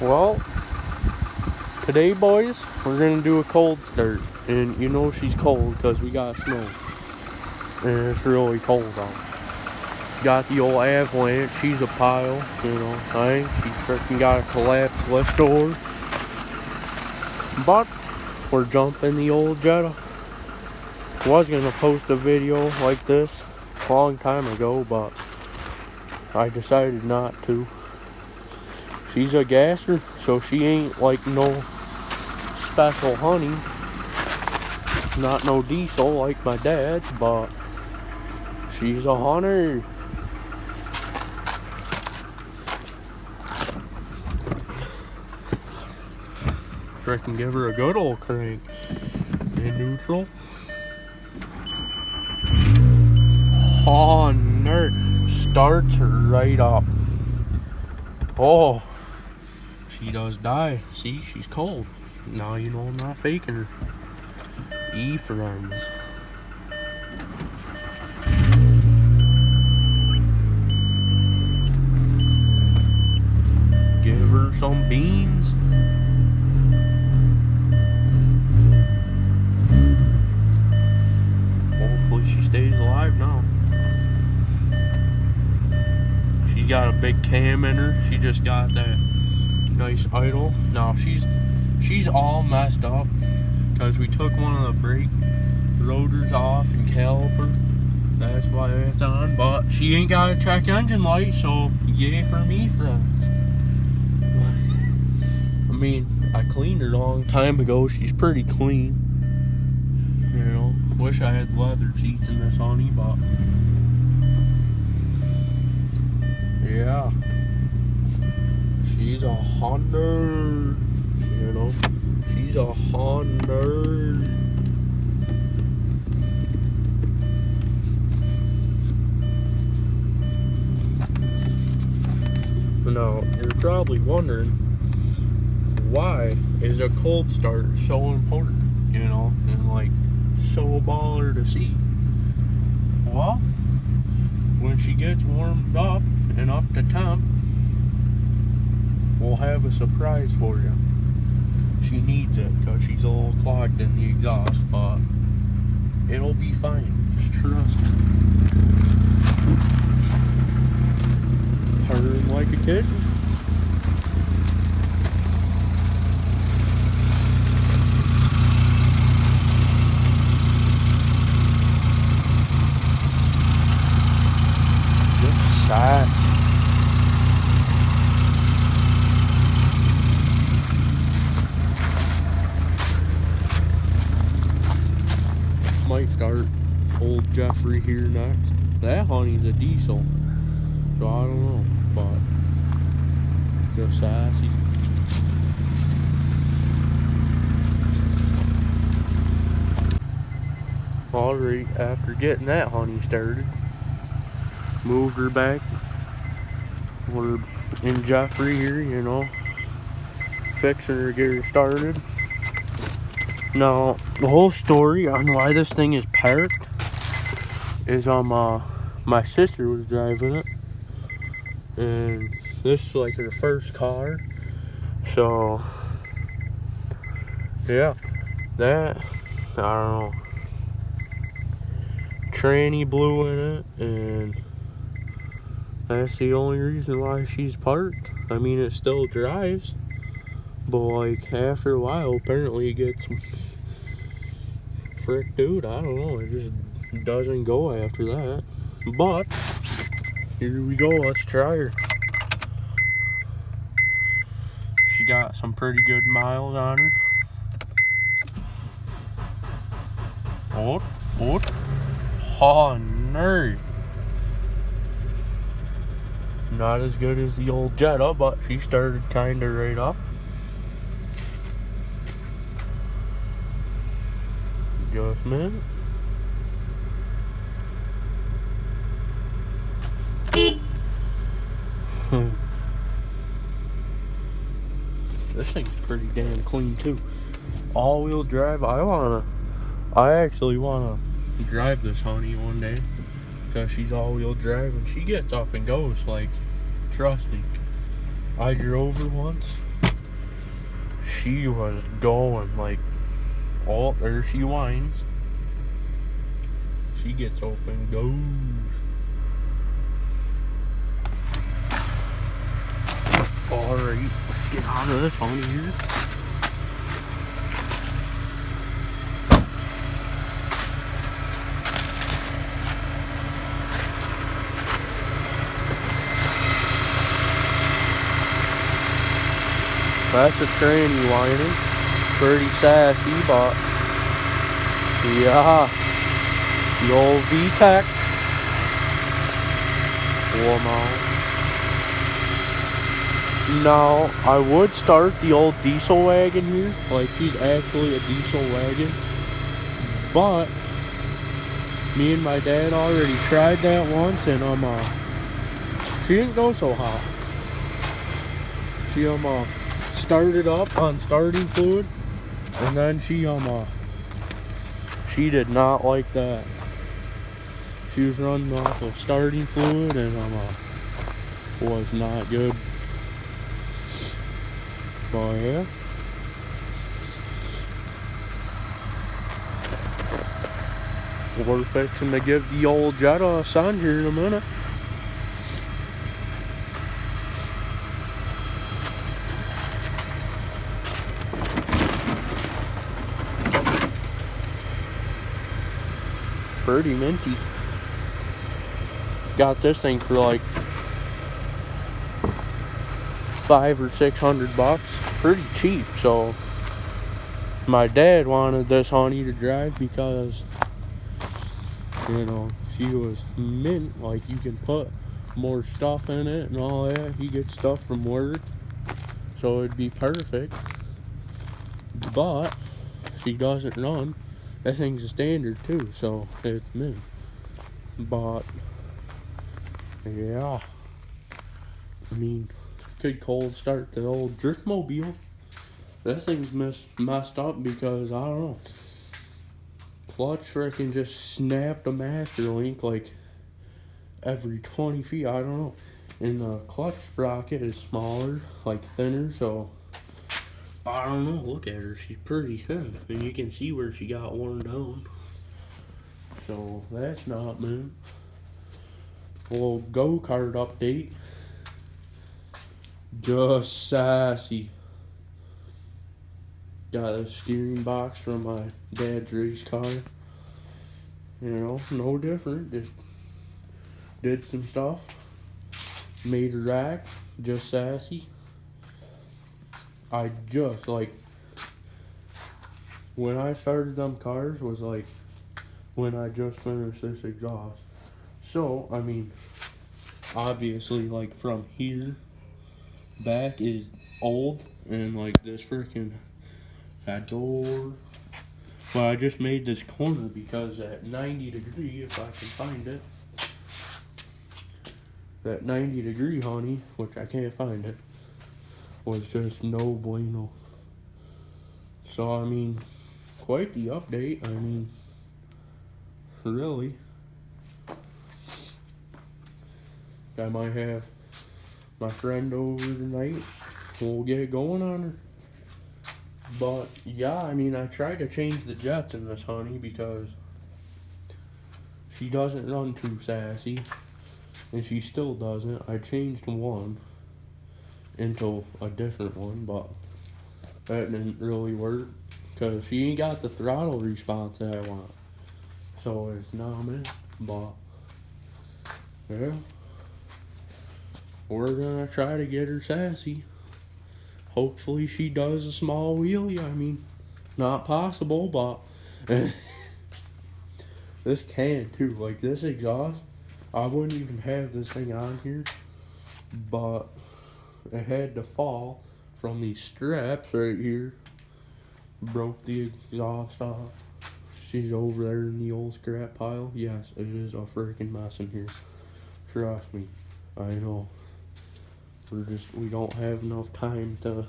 Well, today, boys, we're gonna do a cold start, and you know she's cold because we got snow, and it's really cold out. Got the old avalanche. She's a pile, you know. I think she freaking got a collapsed lift door, but we're jumping the old Jetta. Was gonna post a video like this a long time ago, but I decided not to. She's a gasser, so she ain't like no special honey, not no diesel like my dad's, but she's a hunter. Frickin' give her a good old crank in neutral. Hunter starts her right up. Oh, she does die. See, she's cold. Now you know I'm not faking her. Friends. Give her some beans. Hopefully she stays alive now. She got a big cam in her. She just got that nice idle. Now she's all messed up because we took one of the brake rotors off and caliper. That's why it's on. But she ain't got a check engine light, so yay for me, friends. I mean, I cleaned her a long time ago. She's pretty clean. You know, wish I had leather seats in this honey, but yeah, she's a hunter. You know, she's a hunter. Now, you're probably wondering, why is a cold start so important, you know, and like so baller to see? Well, when she gets warmed up and up to temp, we'll have a surprise for you. She needs it because she's a little clogged in the exhaust, but it'll be fine. Just trust me. Purring like a kid. Just sad. Might start old Jeffrey here next. That honey's a diesel, so I don't know, but just sassy. Alright, after getting that honey started, moved her back. We're in Jeffrey here, you know, fixing her to get her started. Now, the whole story on why this thing is parked is my sister was driving it, and this is like her first car, so yeah, that, I don't know, tranny blew in it, and that's the only reason why she's parked. I mean, it still drives, but like after a while, apparently it gets frick, dude, I don't know, it just doesn't go after that. But here we go, let's try her. She got some pretty good miles on her. Oh, nerd. Not as good as the old Jetta, but she started kinda right up. Just a minute. This thing's pretty damn clean too. All-wheel drive. I actually wanna drive this honey one day because she's all-wheel drive and she gets up and goes. Like, trust me. I drove her once she was going like, oh, there she whines. She gets open, goes. Alright, let's get out of this one here. That's a tranny whining. Pretty sassy, but yeah, the old VTEC. Now, I would start the old diesel wagon here. Like, she's actually a diesel wagon. But, me and my dad already tried that once, and she didn't go so hot. She started up on starting fluid, and then she did not like that. She was running off of starting fluid, and was not good. But yeah. We're fixing to give the old Jetta a sun here in a minute. Pretty minty. Got this thing for like $500 or $600. Pretty cheap. So my dad wanted this honey to drive because, you know, she was mint. Like, you can put more stuff in it and all that. He gets stuff from work, so it'd be perfect. But she doesn't run. That thing's a standard too, so it's mint. But yeah, I mean, could cold start the old driftmobile. That thing's messed up because, I don't know, clutch freaking just snapped a master link like every 20 feet. I don't know. And the clutch sprocket is smaller, like thinner, so I don't know. Look at her, she's pretty thin, and you can see where she got worn down. So that's not mint. A little go-kart update. Just sassy. Got a steering box from my dad's race car. You know, no different. Just did some stuff. Made a rack. Just sassy. I just, like, when I started them cars was like when I just finished this exhaust. So, I mean, obviously, like, from here back is old, and like this freaking that door. But I just made this corner because at 90 degree, if I can find it, that 90 degree honey, which I can't find it, was just no bueno. So I mean, quite the update. I mean, really. I might have my friend over tonight. We'll get going on her. But yeah, I mean, I tried to change the jets in this honey because she doesn't run too sassy, and she still doesn't. I changed one into a different one, but that didn't really work because she ain't got the throttle response that I want. So it's not me. But yeah, we're gonna try to get her sassy. Hopefully she does a small wheelie. I mean, not possible, but this can too. Like, this exhaust, I wouldn't even have this thing on here, but it had to fall from these straps right here. Broke the exhaust off. She's over there in the old scrap pile. Yes, it is a freaking mess in here. Trust me, I know. We don't have enough time to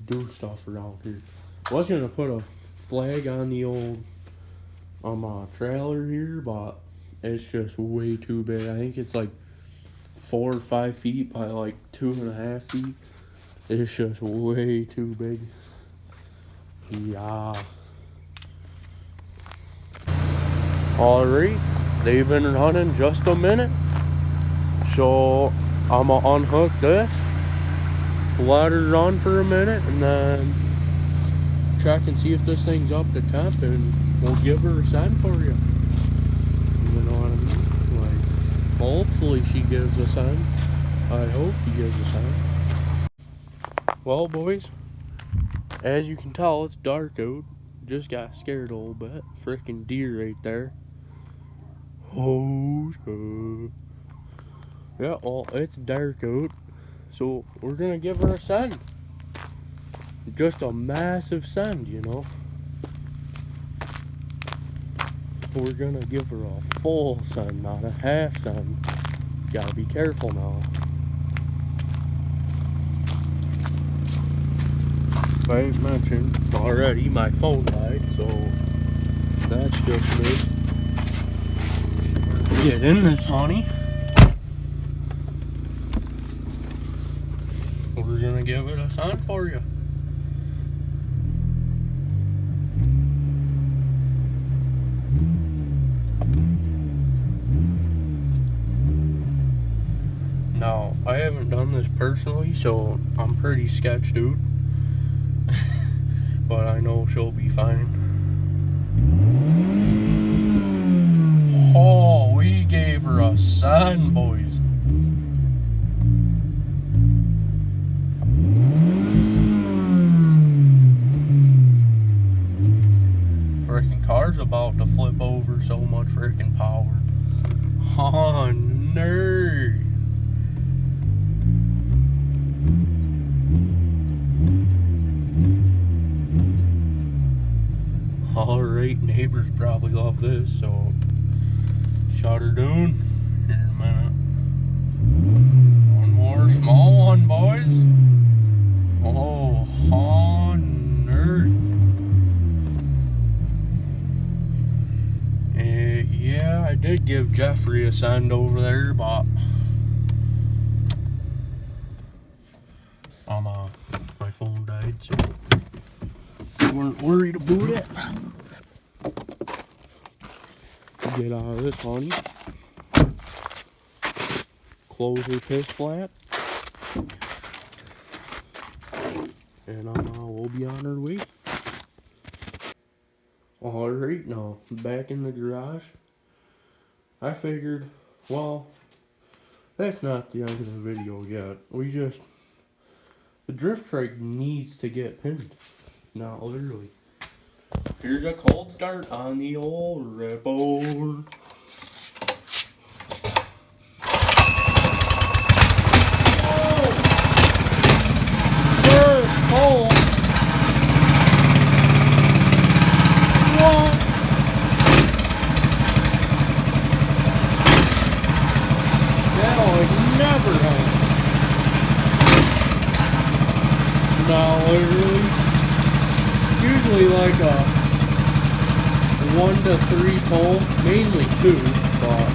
do stuff around here. I was gonna put a flag on the old trailer here, but it's just way too big. I think it's like 4 or 5 feet by like 2.5 feet. It's just way too big. Yeah. Alright, they've been running just a minute. So I'm gonna unhook this, let her run for a minute, and then check and see if this thing's up to temp, and we'll give her a send for you. You know what I mean? Like, hopefully she gives a send. I hope she gives a send. Well, boys, as you can tell, it's dark out. Just got scared a little bit. Freaking deer right there. Oh, shit. Yeah, well, it's dark out, so we're gonna give her a send. Just a massive send, you know. We're gonna give her a full send, not a half send. Gotta be careful now. I ain't mentioned already, my phone died, so that's just me. Get in this, honey. We're gonna give it a send for you. Now, I haven't done this personally, so I'm pretty sketched out. But I know she'll be fine. Oh, we gave her a send, boys. Freaking car's about to flip over, so much freaking power. Oh, no. Alright, neighbors probably love this, so shut her down here in a minute. One more small one, boys. Oh, nerd. Yeah, I did give Jeffrey a send over there, but my phone died, so we weren't worried about it. Get out of this, honey. Close her piss flap. And we'll be on our way. Alright, now, back in the garage. I figured, well, that's not the end of the video yet. The drift trike needs to get pinned. Not literally. Here's a cold start on the old Ripper. Oh! What? That'll never happen. No, literally. Usually like a 1 to 3 pole, mainly 2, but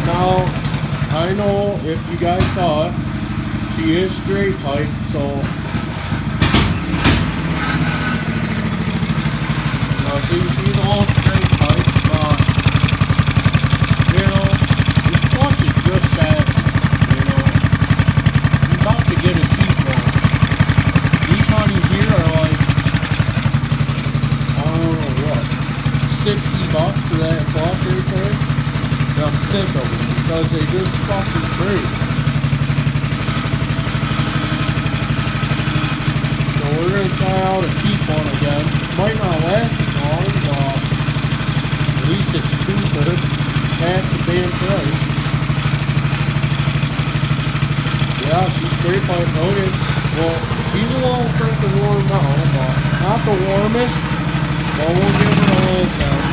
now I know if you guys saw it, she is straight pipe, so she's all straight pipe, but, you know, this plus is just that, you know, I'm about to get a cheap one. These honeys here are like, I don't know what, $60 for that plus right there. And I'm sick of them because they just fucking break. So we're going to try out a cheap one again. Might not last long, but at least it's cheaper. Half the damn price. Yeah, she's straight pipe. Okay. Well, she's a little freaking warm now, but not the warmest. But we'll give her a little time.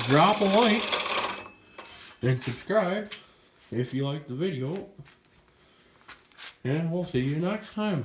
drop a like and subscribe if you like the video. And we'll see you next time.